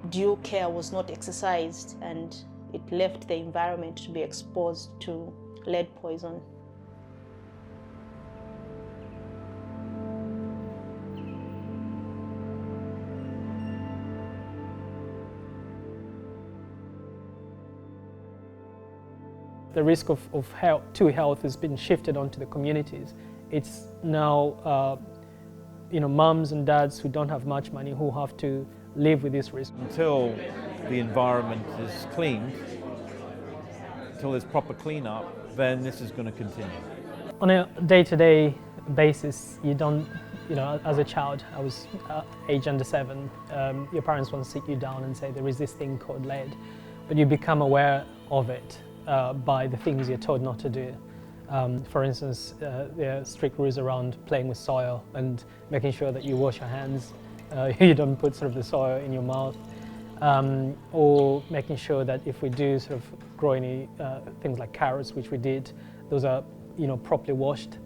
due care was not exercised, and it left the environment to be exposed to lead poison. The risk of health has been shifted onto the communities. It's now mums and dads who don't have much money who have to live with this risk. Until the environment is cleaned, until there's proper clean-up, then this is going to continue. On a day-to-day basis, you don't, as a child, I was age under 7, your parents won't sit you down and say there is this thing called lead, but you become aware of it by the things you're told not to do. For instance, there are strict rules around playing with soil and making sure that you wash your hands, you don't put sort of the soil in your mouth, or making sure that if we do sort of grow any things like carrots, which we did, those are properly washed,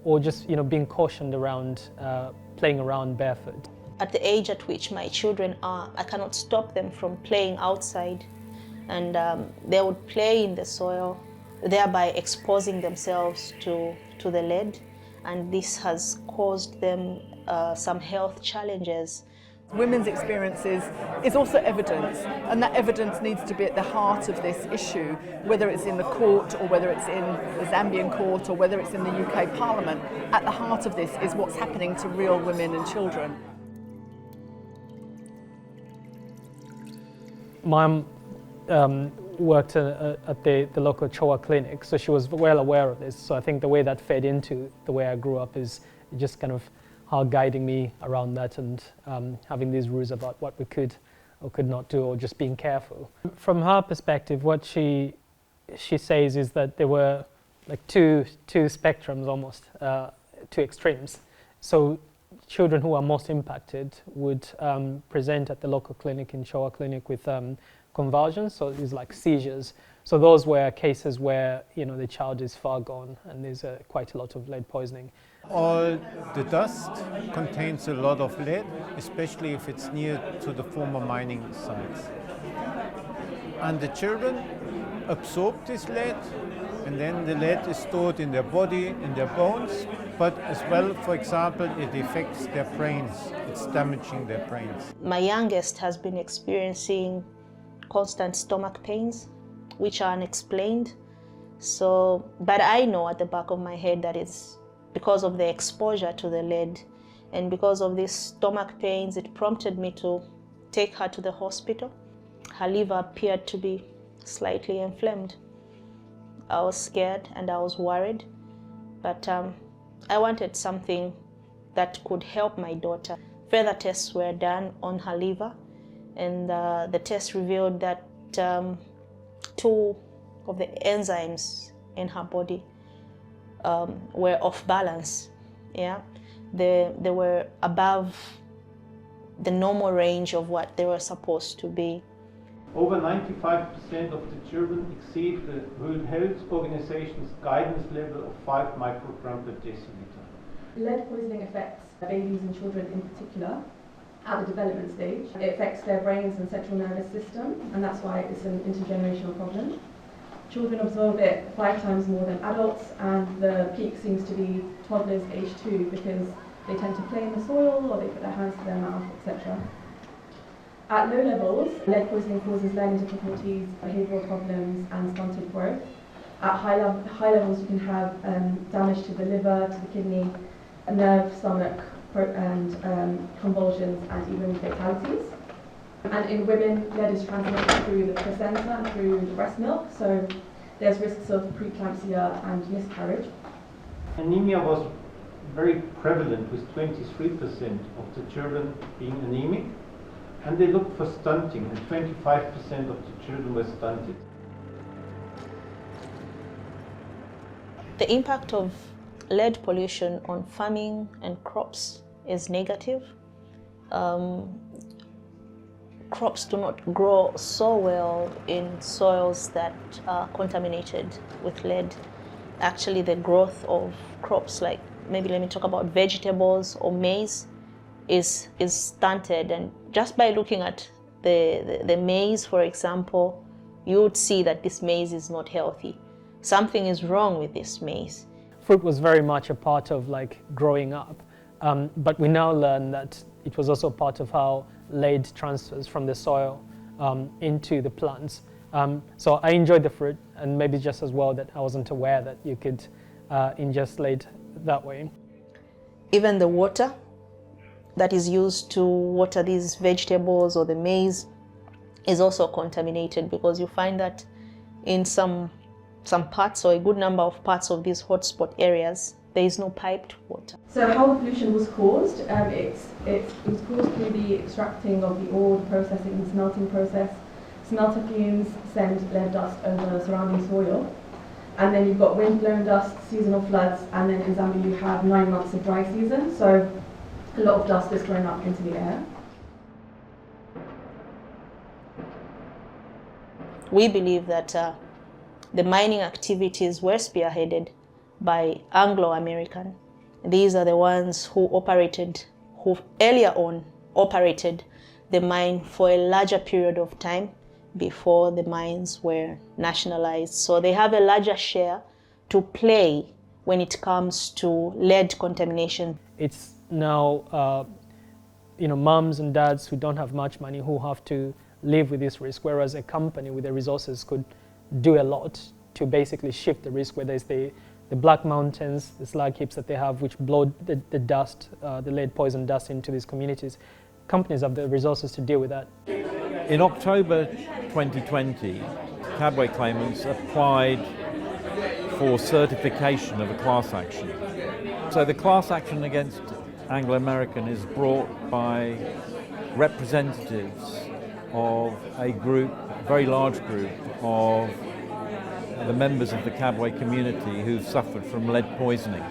or just being cautioned around playing around barefoot. At the age at which my children are, I cannot stop them from playing outside, and they would play in the soil, thereby exposing themselves to the lead, and this has caused them some health challenges. Women's experiences is also evidence, and that evidence needs to be at the heart of this issue, whether it's in the court or whether it's in the Zambian court or whether it's in the UK Parliament. At the heart of this is what's happening to real women and children. Mum worked at the local Choa clinic, so she was well aware of this. So I think the way that fed into the way I grew up is just kind of her guiding me around that, and having these rules about what we could or could not do, or just being careful. From her perspective, what she says is that there were like two spectrums almost, two extremes. So children who are most impacted would present at the local clinic in Choa clinic with convulsions, so it's like seizures. So those were cases where the child is far gone and there's quite a lot of lead poisoning. All the dust contains a lot of lead, especially if it's near to the former mining sites. And the children absorb this lead, and then the lead is stored in their body, in their bones, but as well, for example, it affects their brains. It's damaging their brains. My youngest has been experiencing constant stomach pains, which are unexplained. But I know at the back of my head that it's because of the exposure to the lead, and because of these stomach pains, it prompted me to take her to the hospital. Her liver appeared to be slightly inflamed. I was scared and I was worried, but I wanted something that could help my daughter. Further tests were done on her liver, and the test revealed that 2 of the enzymes in her body were off balance. Yeah, they were above the normal range of what they were supposed to be. Over 95% of the children exceed the World Health Organization's guidance level of 5 microgram per deciliter. Lead poisoning affects babies and children in particular at the development stage. It affects their brains and central nervous system, and that's why it's an intergenerational problem. Children absorb it 5 times more than adults, and the peak seems to be toddlers age 2 because they tend to play in the soil or they put their hands to their mouth, etc. At low levels, lead poisoning causes learning difficulties, behavioural problems and stunted growth. At high levels you can have damage to the liver, to the kidney, nerve, stomach, and convulsions and even fatalities. And in women, lead is transmitted through the placenta and through the breast milk, so there's risks of preeclampsia and miscarriage. Anemia was very prevalent, with 23% of the children being anemic, and they looked for stunting, and 25% of the children were stunted. The impact of lead pollution on farming and crops is negative. Crops do not grow so well in soils that are contaminated with lead. Actually, the growth of crops, like maybe let me talk about vegetables or maize, is stunted. And just by looking at the maize, for example, you would see that this maize is not healthy. Something is wrong with this maize. Fruit was very much a part of like growing up, but we now learn that it was also part of how lead transfers from the soil into the plants. So I enjoyed the fruit, and maybe just as well that I wasn't aware that you could ingest lead that way. Even the water that is used to water these vegetables or the maize is also contaminated, because you find that in some parts, or a good number of parts of these hotspot areas, there is no piped water. So how the pollution was caused, it was caused through the extracting of the ore, the processing and smelting process. Smelter fumes send lead dust over surrounding soil. And then you've got wind-blown dust, seasonal floods, and then in Zambia you have 9 months of dry season, so a lot of dust is thrown up into the air. We believe that the mining activities were spearheaded by Anglo-American. These are the ones who earlier on operated the mine for a larger period of time before the mines were nationalized. So they have a larger share to play when it comes to lead contamination. It's now mums and dads who don't have much money who have to live with this risk, whereas a company with the resources could do a lot to basically shift the risk, whether it's the black mountains, the slag heaps that they have, which blow the dust, the lead poison dust into these communities. Companies have the resources to deal with that. In October 2020, Kabwe claimants applied for certification of a class action. So the class action against Anglo-American is brought by representatives of a group, a very large group of the members of the Kabwe community who've suffered from lead poisoning.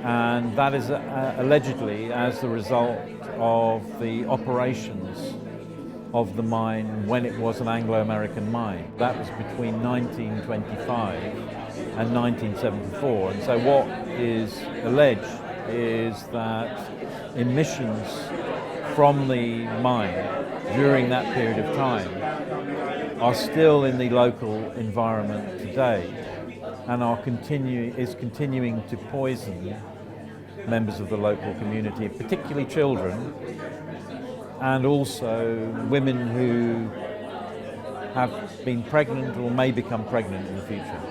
And that is allegedly as the result of the operations of the mine when it was an Anglo-American mine. That was between 1925 and 1974. And so what is alleged is that emissions from the mine during that period of time are still in the local environment today and is continuing to poison members of the local community, particularly children, and also women who have been pregnant or may become pregnant in the future.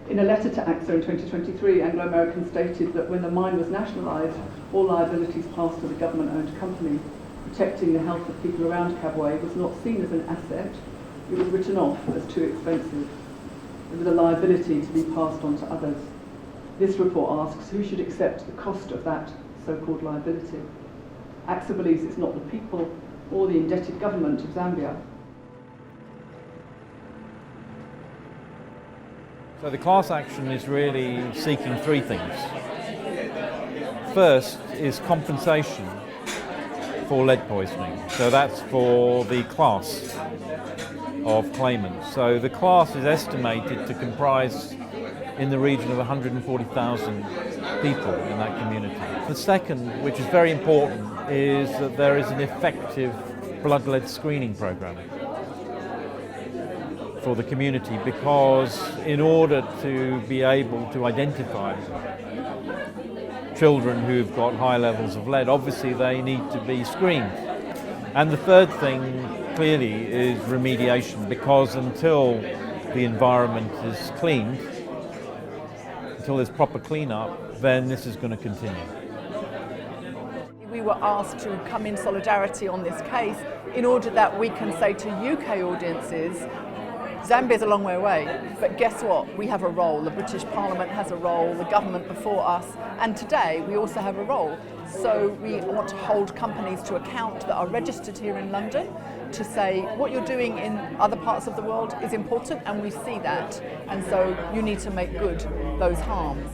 In a letter to AXA in 2023, Anglo-American stated that when the mine was nationalised, all liabilities passed to the government-owned company. Protecting the health of people around Kabwe was not seen as an asset, it was written off as too expensive, with a liability to be passed on to others. This report asks who should accept the cost of that so-called liability. AXA believes it's not the people or the indebted government of Zambia. So the class action is really seeking three things. First is compensation for lead poisoning. So that's for the class of claimants. So the class is estimated to comprise in the region of 140,000 people in that community. The second, which is very important, is that there is an effective blood lead screening program for the community, because in order to be able to identify children who've got high levels of lead, obviously they need to be screened. And the third thing clearly is remediation, because until the environment is cleaned, until there's proper clean-up, then this is going to continue. We were asked to come in solidarity on this case in order that we can say to UK audiences, Zambia's a long way away, but guess what? We have a role. The British Parliament has a role, the government before us, and today we also have a role. So we want to hold companies to account that are registered here in London to say what you're doing in other parts of the world is important, and we see that, and so you need to make good those harms.